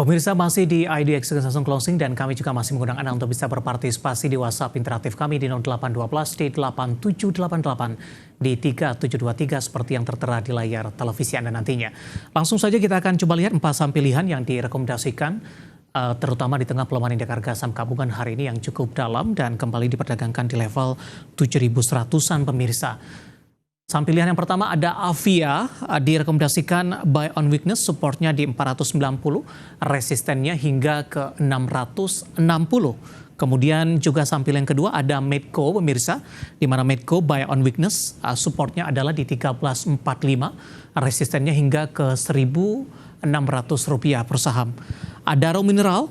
Pemirsa masih di IDX langsung closing dan kami juga masih mengundang Anda untuk bisa berpartisipasi di WhatsApp interaktif kami di 0812 di 8788 di 3723 seperti yang tertera di layar televisi Anda nantinya. Langsung saja kita akan coba lihat 4 saham pilihan yang direkomendasikan terutama di tengah pelemahan indeks harga saham gabungan hari ini yang cukup dalam dan kembali diperdagangkan di level 7.100-an pemirsa. Saham pilihan yang pertama ada Avia, direkomendasikan buy on weakness, supportnya di 490, resistennya hingga ke 660. Kemudian juga saham pilihan kedua ada Medco pemirsa, di mana Medco buy on weakness, supportnya adalah di 1345, resistennya hingga ke Rp1.600 per saham. Adaro Mineral,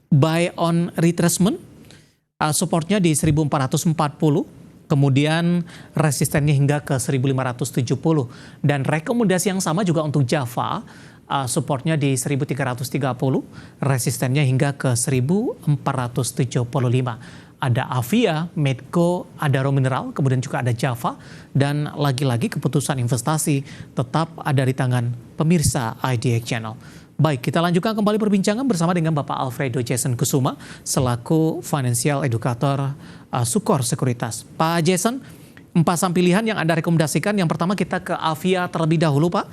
buy on retracement, supportnya di 1440. Kemudian resistennya hingga ke 1570 dan rekomendasi yang sama juga untuk Java, supportnya di 1330, resistennya hingga ke 1475. Ada Avia, Medco, Adaro Mineral, kemudian juga ada Java, dan lagi-lagi keputusan investasi tetap ada di tangan pemirsa IDX Channel. Baik, kita lanjutkan kembali perbincangan bersama dengan Bapak Alfredo Jason Kusuma selaku Financial Educator Sukor Sekuritas. Pak Jason, 4 saham pilihan yang Anda rekomendasikan. Yang pertama kita ke Avia terlebih dahulu, Pak.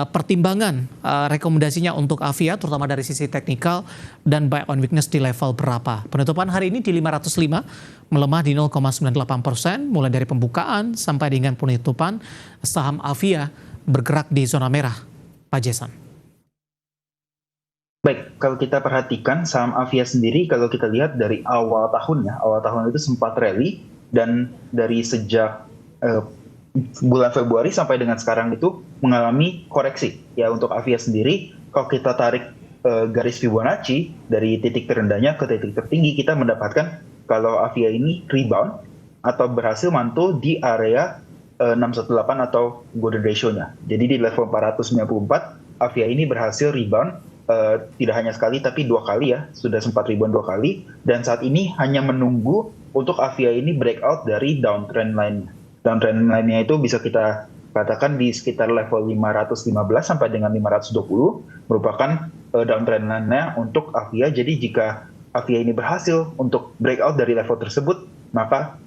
Pertimbangan rekomendasinya untuk Avia terutama dari sisi teknikal dan buy on weakness di level berapa? Penutupan hari ini di 505, melemah di 0,98%, mulai dari pembukaan sampai dengan penutupan saham Avia bergerak di zona merah. Pak Jason. Baik, kalau kita perhatikan saham Avia sendiri, kalau kita lihat dari awal tahun itu sempat rally, dan dari sejak bulan Februari sampai dengan sekarang itu mengalami koreksi. Ya, untuk Avia sendiri, kalau kita tarik garis Fibonacci dari titik terendahnya ke titik tertinggi, kita mendapatkan kalau Avia ini rebound atau berhasil mantul di area 618 atau golden ratio-nya. Jadi di level 494, Avia ini berhasil rebound. Tidak hanya sekali tapi 2 kali ya, sudah sempat rebound 2 kali, dan saat ini hanya menunggu untuk Avia ini breakout dari downtrend line. Downtrend line-nya itu bisa kita katakan di sekitar level 515 sampai dengan 520 merupakan downtrend line-nya untuk Avia. Jadi jika Avia ini berhasil untuk breakout dari level tersebut, maka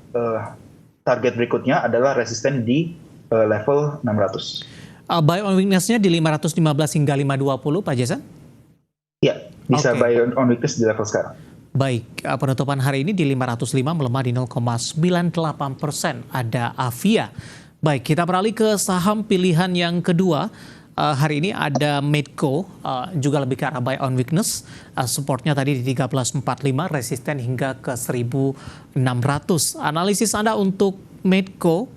target berikutnya adalah resisten di level 600. Buy on weakness-nya di 515 hingga 520, Pak Jason? Ya, bisa buy on weakness di level sekarang. Baik, penutupan hari ini di 505 melemah di 0,98%. Ada Avia. Baik, kita beralih ke saham pilihan yang kedua. Hari ini ada Medco, juga lebih ke arah buy on weakness. Supportnya tadi di 1345, resisten hingga ke 1600. Analisis Anda untuk Medco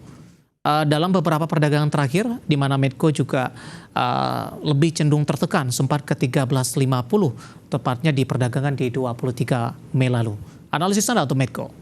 dalam beberapa perdagangan terakhir, di mana Medco juga lebih cenderung tertekan, sempat ke 1350, tepatnya di perdagangan di 23 Mei lalu. Analisis Anda untuk Medco?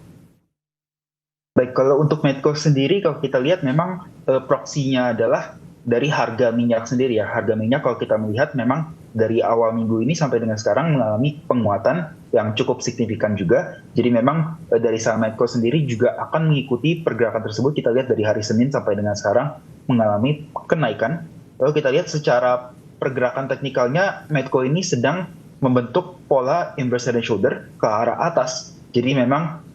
Baik, kalau untuk Medco sendiri, kalau kita lihat memang proksinya adalah dari harga minyak sendiri ya. Harga minyak kalau kita melihat memang dari awal minggu ini sampai dengan sekarang mengalami penguatan yang cukup signifikan juga. Jadi memang dari saham Medco sendiri juga akan mengikuti pergerakan tersebut. Kita lihat dari hari Senin sampai dengan sekarang mengalami kenaikan. Lalu kita lihat secara pergerakan teknikalnya, Medco ini sedang membentuk pola inverse head and shoulder ke arah atas. Jadi memang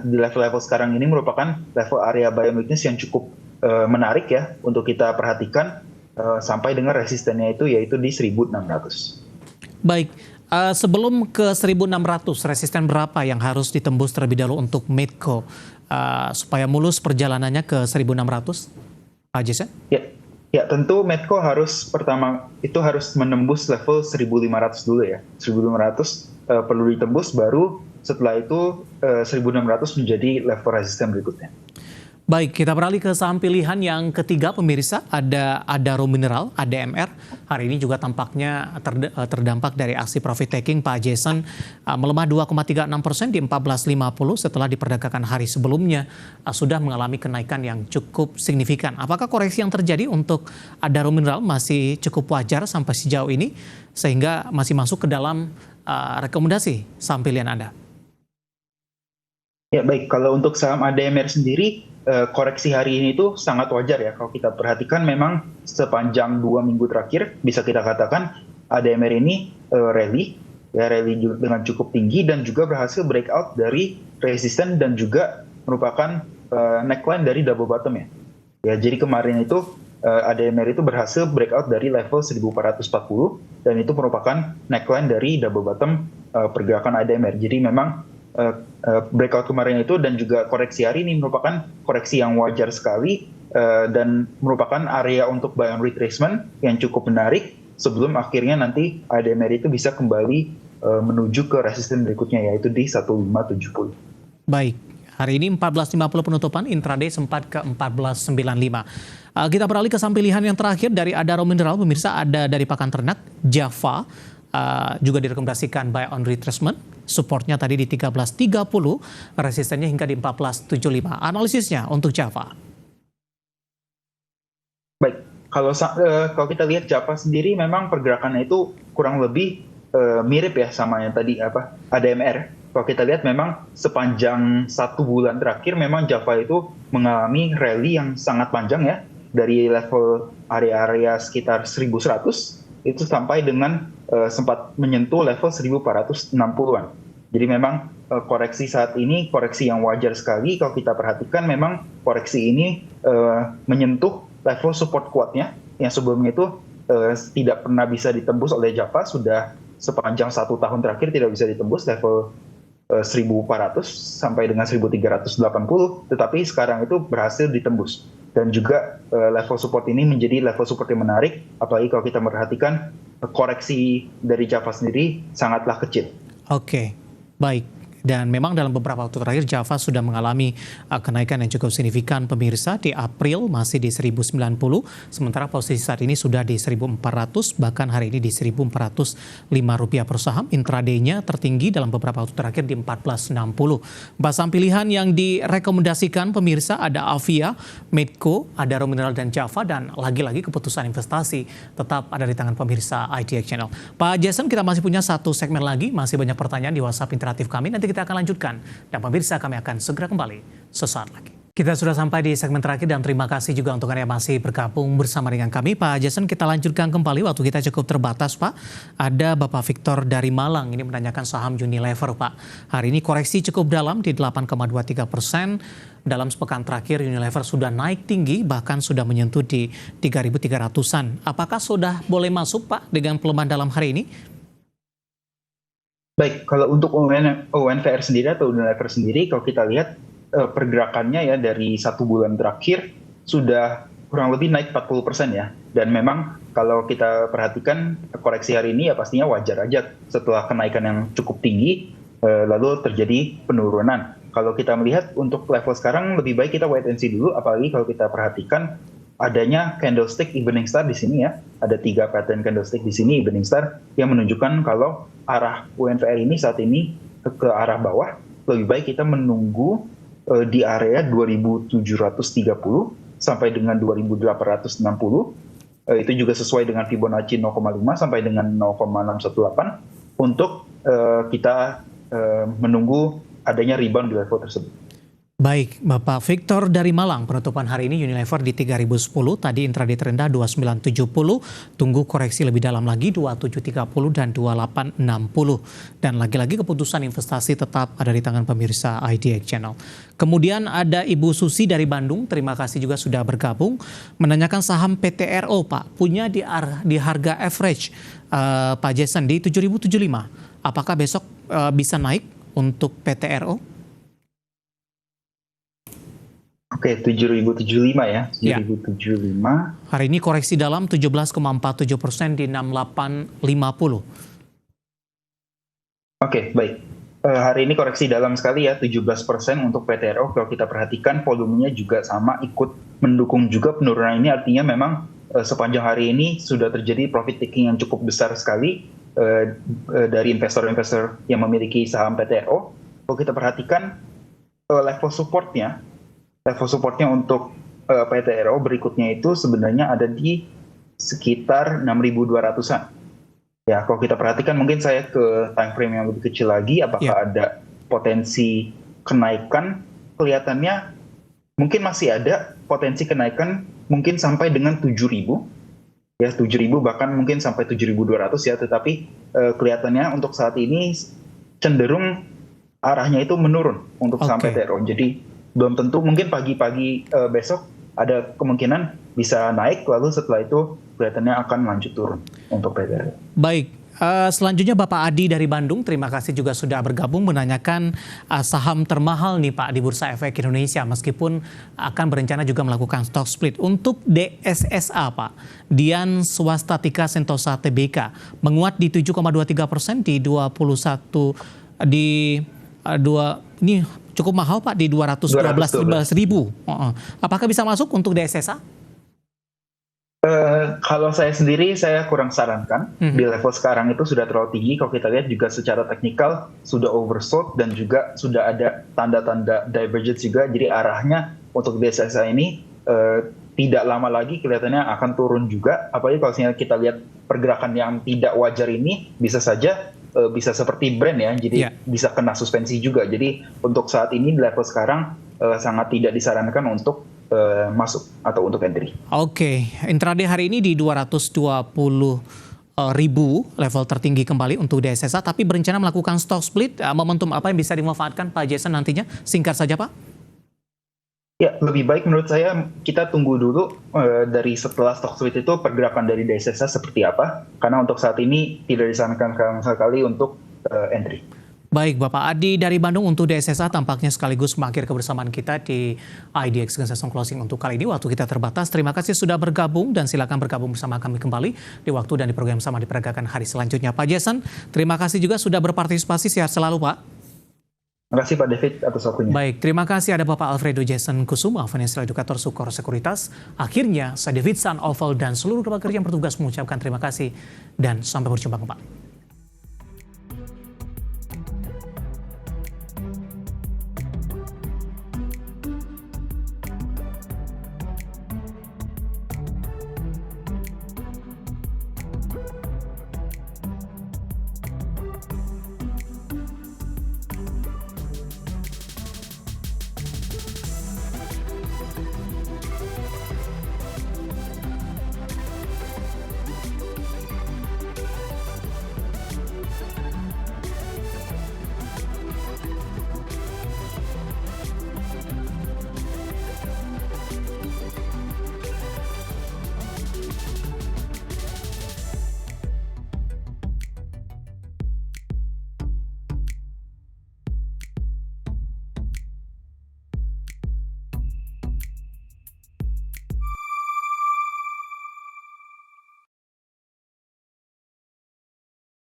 di level-level sekarang ini merupakan level area buy on weakness yang cukup menarik ya untuk kita perhatikan sampai dengan resistennya itu yaitu di 1600. Baik, sebelum ke 1600, resisten berapa yang harus ditembus terlebih dahulu untuk Medco supaya mulus perjalanannya ke 1600? Pak Jason? Ya, tentu Medco harus menembus level 1500 dulu ya. 1500 perlu ditembus, baru setelah itu 1600 menjadi level resisten berikutnya. Baik, kita beralih ke saham pilihan yang ketiga pemirsa, ada Adaro Mineral, ADMR. Hari ini juga tampaknya terdampak dari aksi profit taking. Pak Jason, melemah 2,36% di 1450 setelah diperdagangkan hari sebelumnya sudah mengalami kenaikan yang cukup signifikan. Apakah koreksi yang terjadi untuk Adaro Mineral masih cukup wajar sampai sejauh ini sehingga masih masuk ke dalam rekomendasi saham pilihan Anda? Ya baik, kalau untuk saham ADMR sendiri, koreksi hari ini itu sangat wajar ya. Kalau kita perhatikan memang sepanjang 2 minggu terakhir bisa kita katakan ADMR ini rally dengan cukup tinggi dan juga berhasil breakout dari resisten dan juga merupakan neckline dari double bottom ya. Ya, jadi kemarin itu ADMR itu berhasil breakout dari level 1440 dan itu merupakan neckline dari double bottom pergerakan ADMR. Jadi memang breakout kemarin itu dan juga koreksi hari ini merupakan koreksi yang wajar sekali dan merupakan area untuk buy on retracement yang cukup menarik sebelum akhirnya nanti ADMR itu bisa kembali menuju ke resisten berikutnya yaitu di 1570. Baik, hari ini 14.50 penutupan, intraday sempat ke 14.95. Kita beralih ke saham pilihan yang terakhir dari Adaro Mineral, pemirsa, ada dari pakan ternak Java, juga direkomendasikan buy on retracement, supportnya tadi di 13.30, resistennya hingga di 14.75. Analisisnya untuk Java. Baik, kalau kita lihat Java sendiri memang pergerakannya itu kurang lebih mirip ya sama yang tadi ADMR. Kalau kita lihat memang sepanjang 1 bulan terakhir memang Java itu mengalami rally yang sangat panjang ya, dari level area-area sekitar 1100 itu sampai dengan sempat menyentuh level 1460-an. Jadi memang koreksi saat ini koreksi yang wajar sekali. Kalau kita perhatikan memang koreksi ini menyentuh level support kuatnya yang sebelumnya itu tidak pernah bisa ditembus oleh Java, sudah sepanjang 1 tahun terakhir tidak bisa ditembus level 1400 sampai dengan 1380, tetapi sekarang itu berhasil ditembus. Dan juga level support ini menjadi level support yang menarik, apalagi kalau kita memperhatikan koreksi dari Java sendiri sangatlah kecil. Oke, baik. Dan memang dalam beberapa waktu terakhir Java sudah mengalami kenaikan yang cukup signifikan, pemirsa. Di April masih di 1090, sementara posisi saat ini sudah di 1400, bahkan hari ini di 1405 rupiah per saham. Intraday-nya tertinggi dalam beberapa waktu terakhir di 1460. Saham pilihan yang direkomendasikan pemirsa ada Avia, Medco, Adaro Mineral dan Java, dan lagi-lagi keputusan investasi tetap ada di tangan pemirsa IDX Channel. Pak Jason, kita masih punya satu segmen lagi, masih banyak pertanyaan di WhatsApp interaktif kami. Nanti kita akan lanjutkan, dan pemirsa kami akan segera kembali sesaat lagi. Kita sudah sampai di segmen terakhir dan terima kasih juga untuk Anda yang masih bergabung bersama dengan kami. Pak Jason, kita lanjutkan kembali, waktu kita cukup terbatas Pak. Ada Bapak Victor dari Malang, ini menanyakan saham Unilever Pak. Hari ini koreksi cukup dalam di 8,23%. Dalam sepekan terakhir Unilever sudah naik tinggi, bahkan sudah menyentuh di 3.300-an. Apakah sudah boleh masuk Pak dengan pelemahan dalam hari ini? Baik, kalau untuk UNVR sendiri atau Unilever sendiri, kalau kita lihat pergerakannya ya dari 1 bulan terakhir sudah kurang lebih naik 40% ya. Dan memang kalau kita perhatikan koreksi hari ini ya pastinya wajar aja setelah kenaikan yang cukup tinggi lalu terjadi penurunan. Kalau kita melihat untuk level sekarang lebih baik kita wait and see dulu, apalagi kalau kita perhatikan adanya candlestick evening star di sini ya. Ada 3 pattern candlestick di sini evening star yang menunjukkan kalau arah UNVR ini saat ini ke arah bawah. Lebih baik kita menunggu di area 2730 sampai dengan 2860. Itu juga sesuai dengan Fibonacci 0,5 sampai dengan 0,618 untuk kita menunggu adanya rebound di level tersebut. Baik, Bapak Victor dari Malang, penutupan hari ini Unilever di 3010, tadi intraday terendah 2970, tunggu koreksi lebih dalam lagi 2730 dan 2860. Dan lagi-lagi keputusan investasi tetap ada di tangan pemirsa IDX Channel. Kemudian ada Ibu Susi dari Bandung, terima kasih juga sudah bergabung, menanyakan saham PTRO Pak, punya di harga average Pak Jason di 7.075. Apakah besok bisa naik untuk PTRO? Oke, 7.075 ya, 7.075. Hari ini koreksi dalam 17,47% di 6850. Oke, baik. Hari ini koreksi dalam sekali ya, 17% untuk PTRO. Kalau kita perhatikan volumenya juga sama, ikut mendukung juga penurunan ini. Artinya memang sepanjang hari ini sudah terjadi profit taking yang cukup besar sekali dari investor-investor yang memiliki saham PTRO. Kalau kita perhatikan level supportnya untuk PTRO berikutnya itu sebenarnya ada di sekitar 6.200-an. Ya, kalau kita perhatikan mungkin saya ke time frame yang lebih kecil lagi, apakah ada potensi kenaikan? Kelihatannya mungkin masih ada potensi kenaikan mungkin sampai dengan 7.000. ya 7.000 bahkan mungkin sampai 7.200 ya, tetapi kelihatannya untuk saat ini cenderung arahnya itu menurun untuk sampai TRO. Jadi belum tentu, mungkin pagi-pagi besok ada kemungkinan bisa naik, lalu setelah itu kelihatannya akan lanjut turun untuk PTR. Baik. Selanjutnya Bapak Adi dari Bandung, terima kasih juga sudah bergabung menanyakan saham termahal nih Pak di Bursa Efek Indonesia, meskipun akan berencana juga melakukan stock split. Untuk DSSA Pak, Dian Swastatika Sentosa Tbk, menguat di 7,23% di 21, ini cukup mahal Pak di 212.000. Apakah bisa masuk untuk DSSA? Kalau saya sendiri, saya kurang sarankan. Di level sekarang itu sudah terlalu tinggi. Kalau kita lihat juga secara teknikal sudah oversold dan juga sudah ada tanda-tanda divergence juga. Jadi arahnya untuk DSSA ini tidak lama lagi kelihatannya akan turun juga. Apalagi kalau kita lihat pergerakan yang tidak wajar ini, bisa saja bisa seperti brand ya. Jadi bisa kena suspensi juga. Jadi untuk saat ini di level sekarang sangat tidak disarankan untuk masuk atau untuk entry. Oke, intraday hari ini di 220.000 level tertinggi kembali untuk DSSA, tapi berencana melakukan stock split. Momentum apa yang bisa dimanfaatkan Pak Jason nantinya? Singkat saja Pak. Ya, lebih baik menurut saya kita tunggu dulu dari setelah stock split itu pergerakan dari DSSA seperti apa, karena untuk saat ini tidak disarankan sama sekali untuk entry. Baik, Bapak Adi dari Bandung untuk DSSA tampaknya sekaligus mengakhiri kebersamaan kita di IDX Session Closing untuk kali ini. Waktu kita terbatas. Terima kasih sudah bergabung dan silakan bergabung bersama kami kembali di waktu dan di program sama diperagakan hari selanjutnya. Pak Jason, terima kasih juga sudah berpartisipasi. Sehat selalu, Pak. Terima kasih Pak David atas waktunya. Baik, terima kasih ada Bapak Alfredo Jason Kusuma, Financial Educator Sukor Sekuritas. Akhirnya, saya David San Oval dan seluruh rekan kerja yang bertugas mengucapkan terima kasih dan sampai berjumpa kembali.